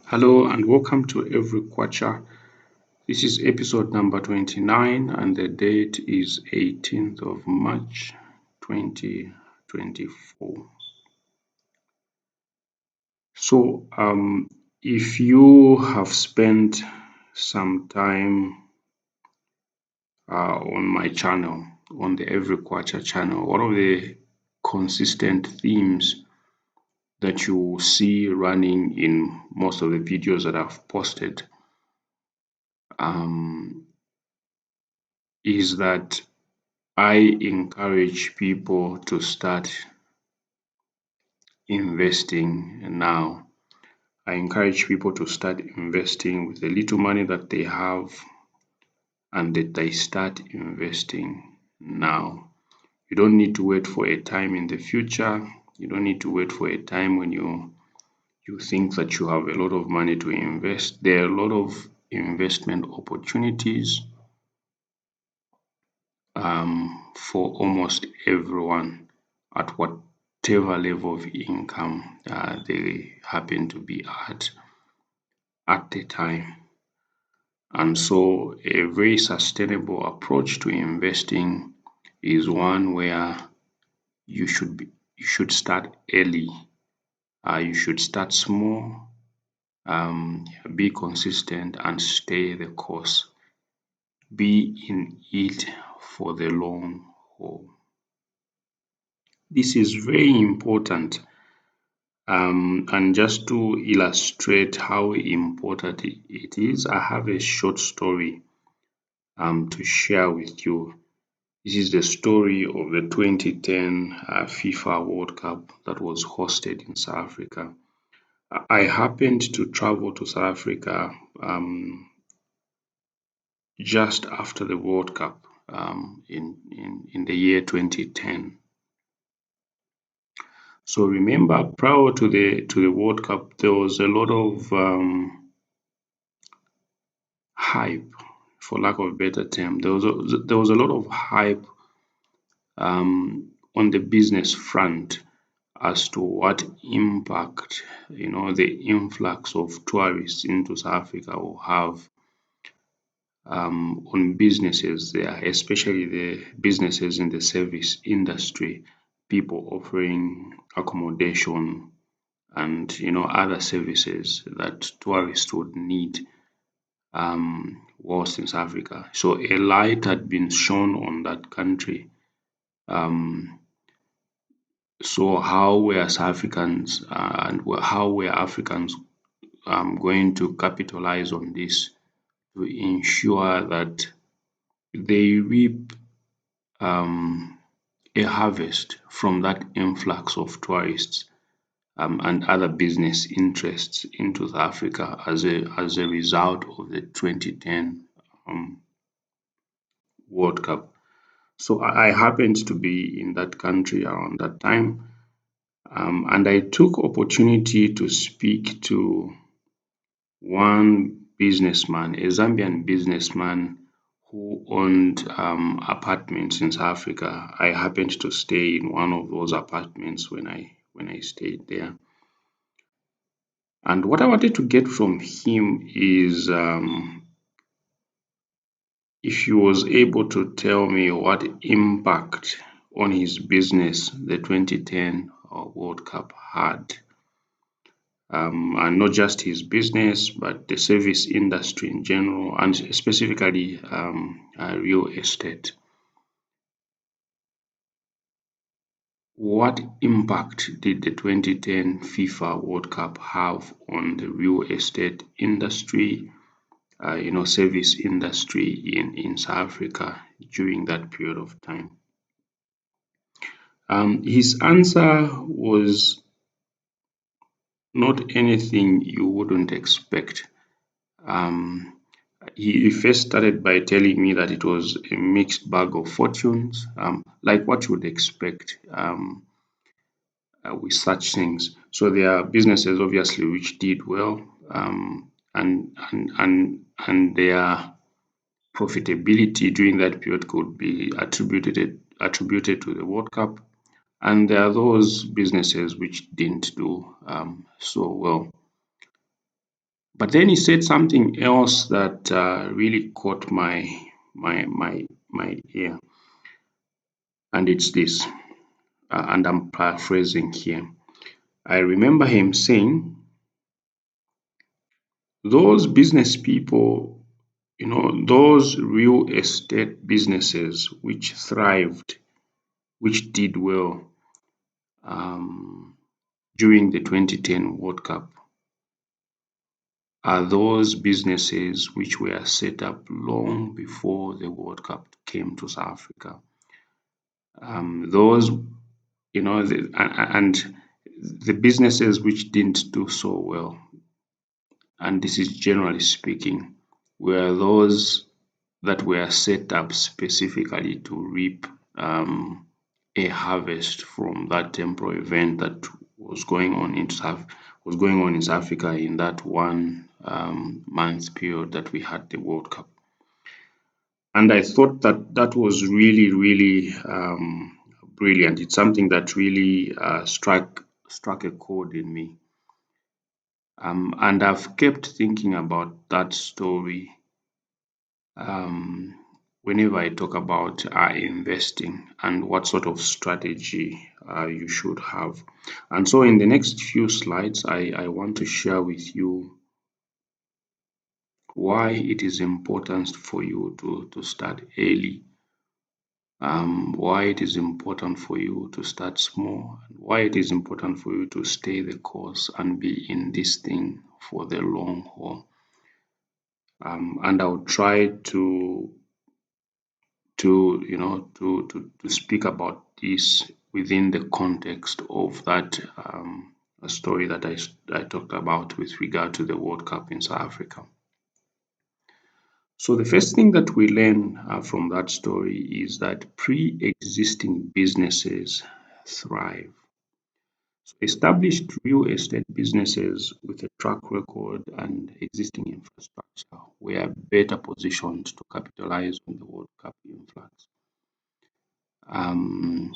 Hello and welcome to Every Kwacha. This is episode number 29 and the date is 18th of March 2024. If you have spent some time on my channel, on the Every Kwacha channel, one of the consistent themes that you will see running in most of the videos that I've posted is that I encourage people to start investing now. I encourage people to start investing with the little money that they have and that they start investing now. You don't need to wait for a time in the future. You don't need to wait for a time when you think that you have a lot of money to invest. There are a lot of investment opportunities for almost everyone at whatever level of income they happen to be at the time. And so a very sustainable approach to investing is one where you should start early. You should start small, be consistent and stay the course. Be in it for the long haul. This is very important. And just to illustrate how important it is, I have a short story to share with you. This is the story of the 2010 FIFA World Cup that was hosted in South Africa. I happened to travel to South Africa just after the World Cup in the year 2010. So remember, prior to the World Cup, there was a lot of hype, for lack of a better term. There was a lot of hype on the business front as to what impact the influx of tourists into South Africa will have on businesses there, especially the businesses in the service industry, people offering accommodation and other services that tourists would need whilst in South Africa. So a light had been shone on that country. So how were South Africans and how were Africans going to capitalize on this to ensure that they reap a harvest from that influx of tourists and other business interests into South Africa as a result of the 2010 World Cup. So I happened to be in that country around that time, and I took opportunity to speak to one businessman, a Zambian businessman who owned apartments in South Africa. I happened to stay in one of those apartments when I stayed there. And what I wanted to get from him is if he was able to tell me what impact on his business the 2010 World Cup had. And not just his business, but the service industry in general, and specifically real estate. What impact did the 2010 FIFA World Cup have on the real estate industry, service industry in South Africa during that period of time? His answer was not anything you wouldn't expect. He first started by telling me that it was a mixed bag of fortunes, like what you would expect with such things. So there are businesses obviously which did well, and their profitability during that period could be attributed to the World Cup, and there are those businesses which didn't do so well. But then he said something else that really caught my ear, and it's this, and I'm paraphrasing here. I remember him saying, those business people, those real estate businesses which thrived, which did well um, during the 2010 World Cup, are those businesses which were set up long before the World Cup came to South Africa. Those, and the businesses which didn't do so well, and this is generally speaking, were those that were set up specifically to reap a harvest from that temporal event that was going on in South Africa in that one month period that we had the World Cup. And I thought that that was really, really brilliant. It's something that really struck a chord in me. And I've kept thinking about that story um, whenever I talk about investing and what sort of strategy you should have. And so, in the next few slides, I want to share with you why it is important for you to start early, why it is important for you to start small, and why it is important for you to stay the course and be in this thing for the long haul. And I'll try to speak about this within the context of that a story that I talked about with regard to the World Cup in South Africa. So the first thing that we learn from that story is that pre-existing businesses thrive. So established real estate businesses with a track record and existing infrastructure were better positioned to capitalize on the World Cup influx. Um,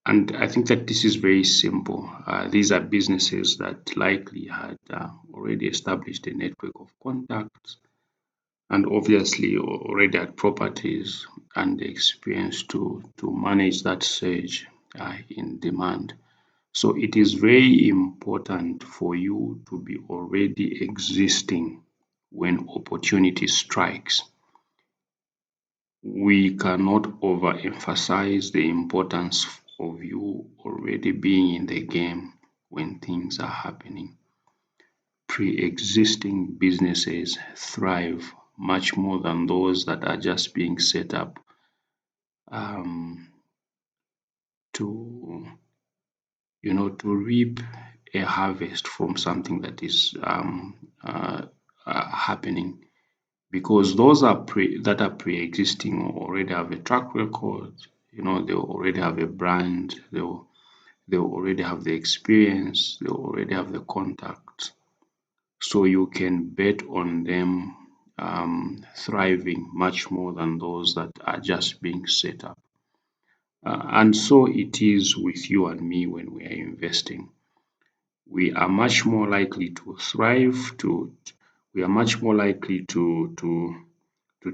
And I think that this is very simple. These are businesses that likely had already established a network of contacts and obviously already had properties and the experience to manage that surge in demand. So it is very important for you to be already existing when opportunity strikes. We cannot overemphasize the importance of you already being in the game when things are happening. Pre-existing businesses thrive much more than those that are just being set up um, to, to reap a harvest from something that is happening. Because those that are pre-existing or already have a track record, they already have a brand, they already have the experience, they already have the contact, so you can bet on them thriving much more than those that are just being set up. And so it is with you and me when we are investing. We are much more likely to thrive, we are much more likely to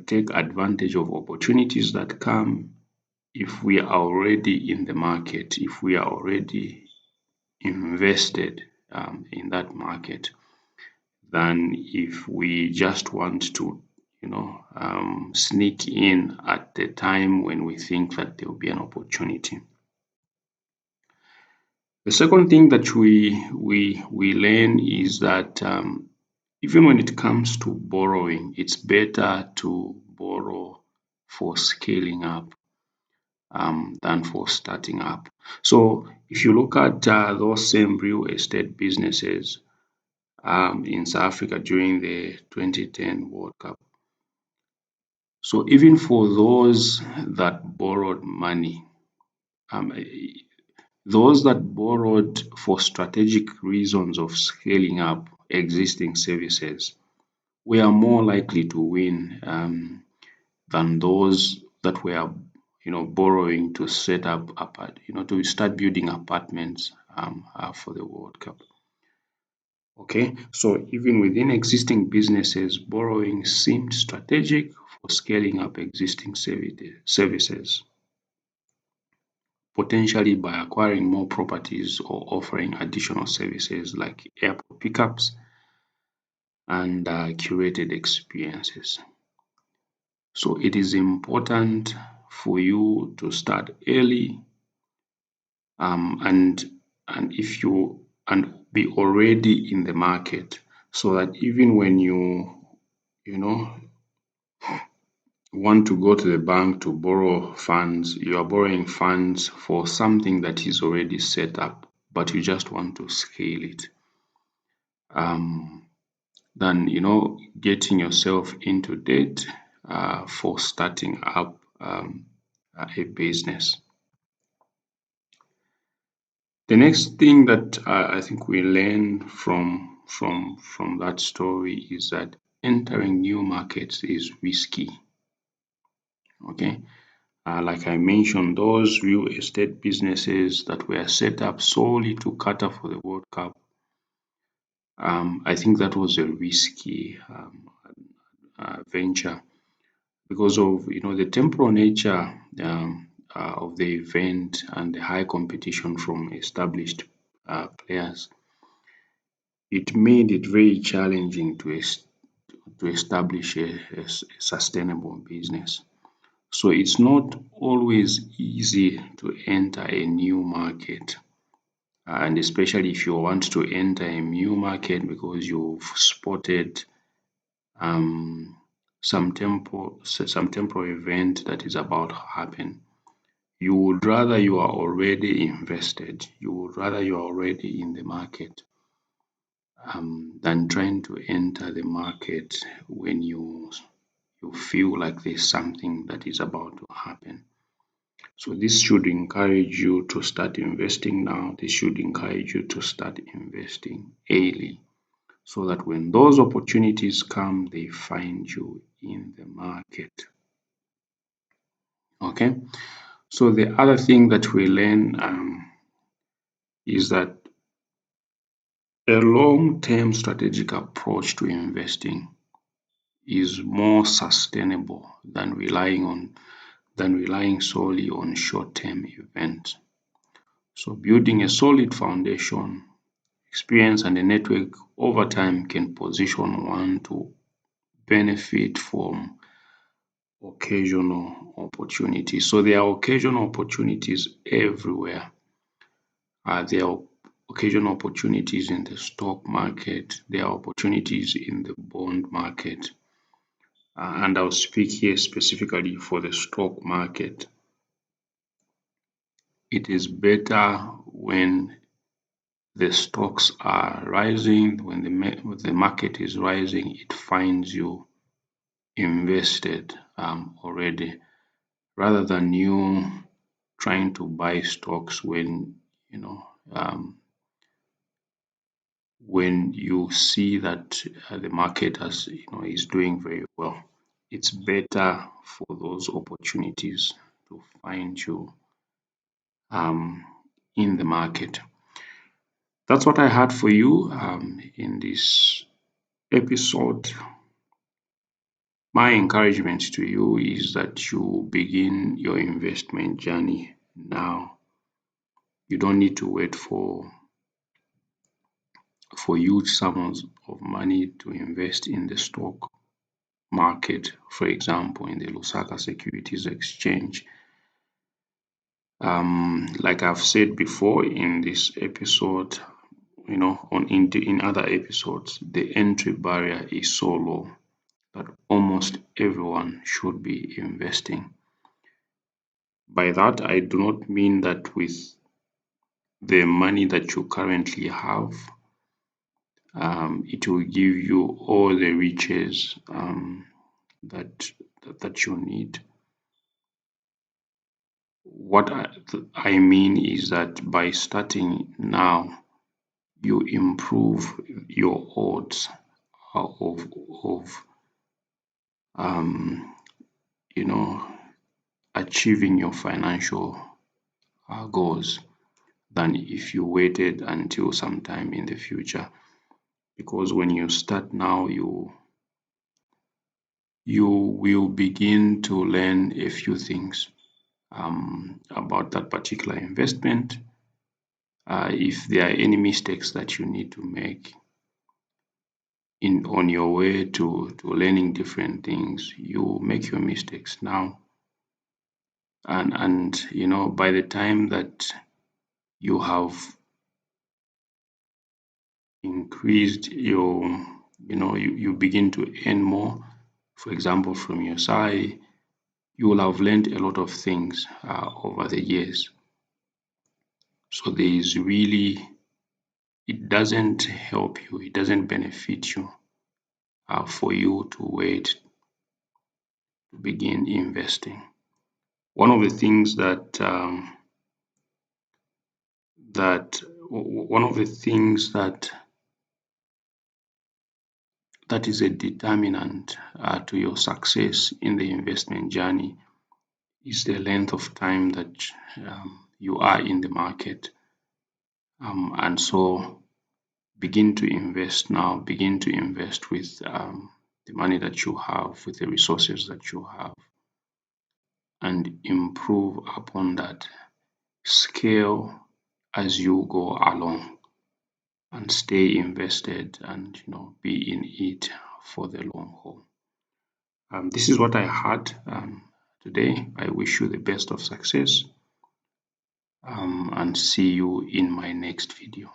take advantage of opportunities that come if we are already in the market, if we are already invested in that market, than if we just want to, sneak in at the time when we think that there will be an opportunity. The second thing that we learn is that even when it comes to borrowing, it's better to borrow for scaling up than for starting up. So if you look at those same real estate businesses in South Africa during the 2010 World Cup, so even for those that borrowed money, um, those that borrowed for strategic reasons of scaling up existing services, we are more likely to win than those that were, borrowing to set up to start building apartments for the World Cup. Okay, so even within existing businesses, borrowing seemed strategic for scaling up existing services, potentially by acquiring more properties or offering additional services like airport pickups and curated experiences. So it is important for you to start early, and if you and be already in the market, so that even when you know want to go to the bank to borrow funds, you are borrowing funds for something that is already set up, but you just want to scale it. Than getting yourself into debt for starting up a business. The next thing that I think we learn from that story is that entering new markets is risky. Okay, like I mentioned, those real estate businesses that were set up solely to cater for the World Cup, I think that was a risky venture because of the temporal nature of the event and the high competition from established players. It made it very challenging to establish a sustainable business. So it's not always easy to enter a new market, and especially if you want to enter a new market because you've spotted um, some temporal event that is about to happen. You would rather you are already invested, you would rather you are already in the market than trying to enter the market when you feel like there's something that is about to happen. So this should encourage you to start investing now. This should encourage you to start investing early so that when those opportunities come, they find you in the market. Okay. So the other thing that we learn is that a long-term strategic approach to investing is more sustainable than relying solely on short-term events. So building a solid foundation, experience and a network over time can position one to benefit from occasional opportunities. So there are occasional opportunities everywhere. There are occasional opportunities in the stock market. There are opportunities in the bond market. And I'll speak here specifically for the stock market. It is better when the stocks are rising, when the market is rising, it finds you invested already, rather than you trying to buy stocks when you see that the market is doing very well. It's better for those opportunities to find you um, in the market. That's what I had for you in this episode. My encouragement to you is that you begin your investment journey now. You don't need to wait for huge sums of money to invest in the stock market, for example, in the Lusaka Securities Exchange. Like I've said before in this episode, in other episodes, the entry barrier is so low that almost everyone should be investing. By that, I do not mean that with the money that you currently have, it will give you all the riches that that you need. What I mean is that by starting now, you improve your odds of um, you know achieving your financial goals than if you waited until sometime in the future. because when you start now, you will begin to learn a few things about that particular investment. If there are any mistakes that you need to make in on your way to learning different things, you make your mistakes now, and by the time that you have increased your, you begin to earn more, for example, from your side, you will have learned a lot of things over the years. So there is really, it doesn't help you, it doesn't benefit you for you to wait to begin investing. One of the things one of the things that is a determinant to your success in the investment journey is the length of time that you are in the market. And so begin to invest now, begin to invest with the money that you have, with the resources that you have, and improve upon that. Scale as you go along and stay invested, and be in it for the long haul. This is what I had today. I wish you the best of success, and see you in my next video.